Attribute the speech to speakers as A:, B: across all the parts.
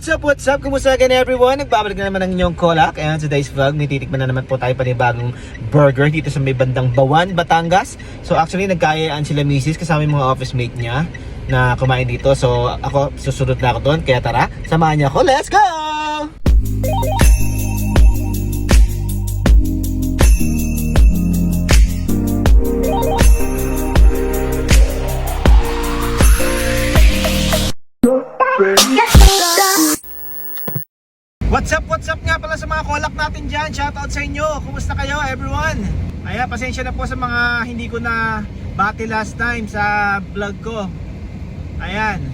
A: What's up? Kumusta again everyone? Nagbabalik na naman ang inyong kolak. And today's vlog, may titikman na naman po tayo panibagong burger dito sa may bandang Bawan, Batangas. So actually, nagkayaan sila misis kasama yung mga office mate niya na kumain dito. So ako, susunod na ako doon. Kaya tara, samahan niyo ako. Let's go! What's up nga pala sa mga kolak natin dyan. Shoutout sa inyo. Kumusta kayo everyone? Ayan, pasensya na po sa mga hindi ko na bati last time sa vlog ko. Ayan.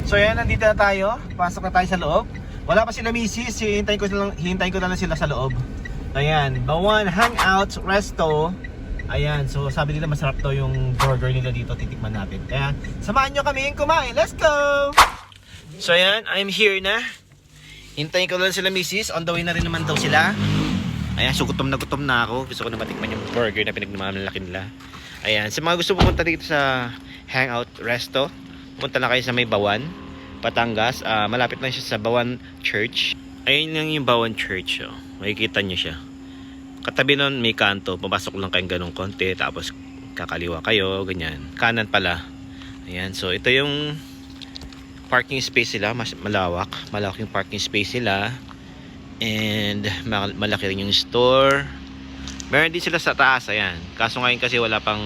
A: So ayan, nandito na tayo. Pasok na tayo sa loob. Wala pa sila misis. Hihintayin ko na lang sila sa loob. Ayan, Bawan Hangout Resto. Ayan, so sabi nila masarap daw yung burger nila dito. Titikman natin. Kaya samahan nyo kami kumain. Let's go! So ayan, I'm here na. Hintayin ko lang sila misis. On the way na rin naman daw sila. Ayan, so gutom na ako. Gusto ko na matikman yung burger na pinagmamalaki nila. Ayan, sa mga gusto pumunta dito sa Hangout Resto, pumunta na kayo sa may Bawan, Batangas. Malapit lang siya sa Bawan Church. Ayun lang yung Bawan Church. Oh. Makikita nyo siya. Katabi nun may kanto. Papasok lang kayong ganong konti. Tapos kakaliwa kayo. Ganyan. Kanan pala. Ayan, so ito yung parking space sila, mas malawak yung parking space sila, and malaki rin yung store. Meron din sila sa taas, ayan. Kaso ngayon kasi wala pang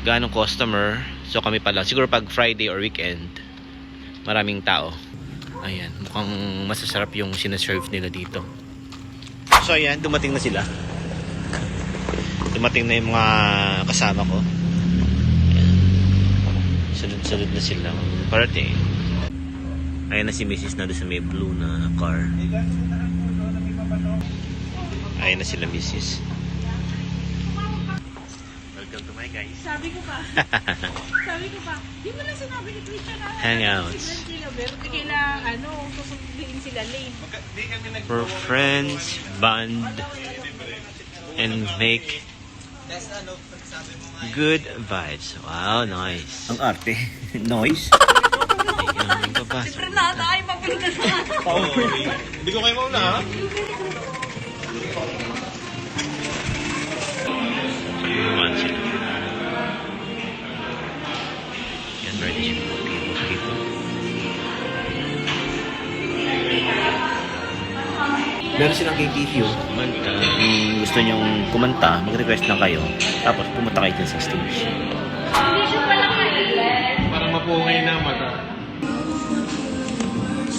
A: ganong customer, so kami pala, siguro pag Friday or weekend maraming tao. Ayan, mukhang masasarap yung sinaserve nila dito. So ayan, dumating na sila. Dumating na yung mga kasama ko. Ayan. Sunod na sila parating. Ayan na si Mrs. na doon sa may blue na car. Ayan na sila Mrs. Welcome to my guys.
B: Sabi ko pa. Di mo lang sinabi ni Trisha na
A: Hangouts.
B: kailangan susundin sila lane.
A: For friends, bond, and make good vibes. Wow, nice. Ang arte. Noise.
B: Siyempre na tayo papilitan na.
C: Hindi ko kayo mauna ha?
A: Naman sila. Yan, ready siya po dito. Meron silang KTV. Kung gusto nyong kumanta, mag-request lang kayo. Tapos pumunta kayo dyan sa stage.
C: Parang mapungay na mata.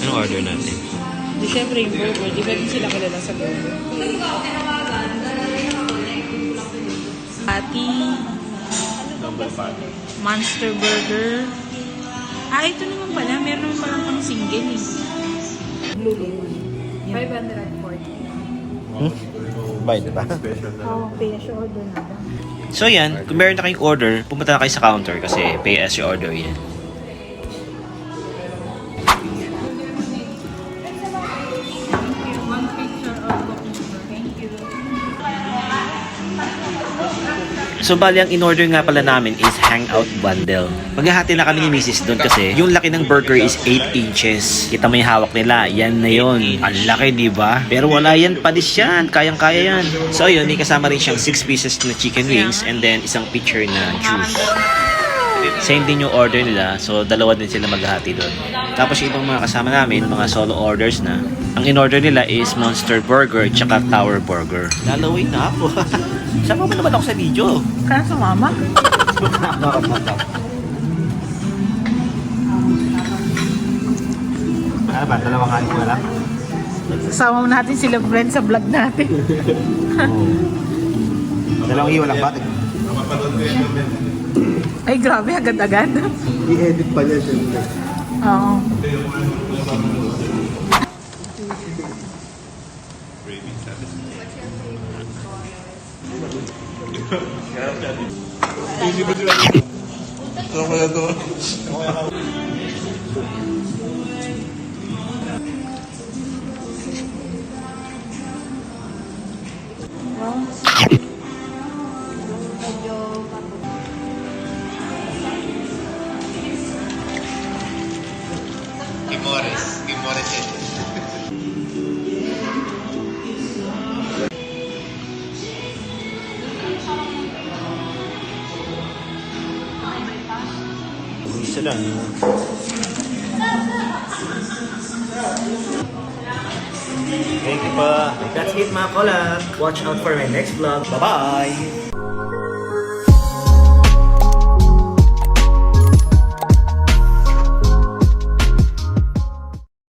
A: Anong order natin?
B: Di syempre yung burger. Di ba din sila kilala sa burger? Patty. Monster burger. Ito naman pala. Meron naman palang pang single eh. Blue Lemon. 540.
A: Bayad ba?
B: Pay as you order na ba?
A: So yan, kung meron na kayong order, pumunta na kayo sa counter kasi pay as you order yan. So bali ang in-order nga pala namin is Hangout Bundle. Maghahati na kami ni Mrs. doon kasi yung laki ng burger is 8 inches. Kita mo yung hawak nila, yan na yun. Ang laki, di ba? Pero wala yan, padis yan. Kayang-kaya yan. So yun, may kasama rin siyang 6 pieces na chicken wings and then isang pitcher na juice. Same din yung order nila, so dalawa din sila maghahati doon. Tapos yung ibang mga kasama namin, mga solo orders na. Ang in-order nila is Monster Burger tsaka Tower Burger. Lalaway na ako. Sama mo naman ako sa video.
B: Kaya sumama?
A: Ano ba? Dalawang kanin ko na lang?
B: Kasama mo natin sila friend sa vlog natin.
A: Dalawang hiwa lang ba?
B: Ay grabe, agad-agad.
C: I-edit pa niya siyempre.
B: Oo.
C: Hindi ba sila? Sarap kaya ito. Gimores edit.
A: Isa lang. Thank you pa. That's it mga collab. Watch out for my next vlog. Bye-bye!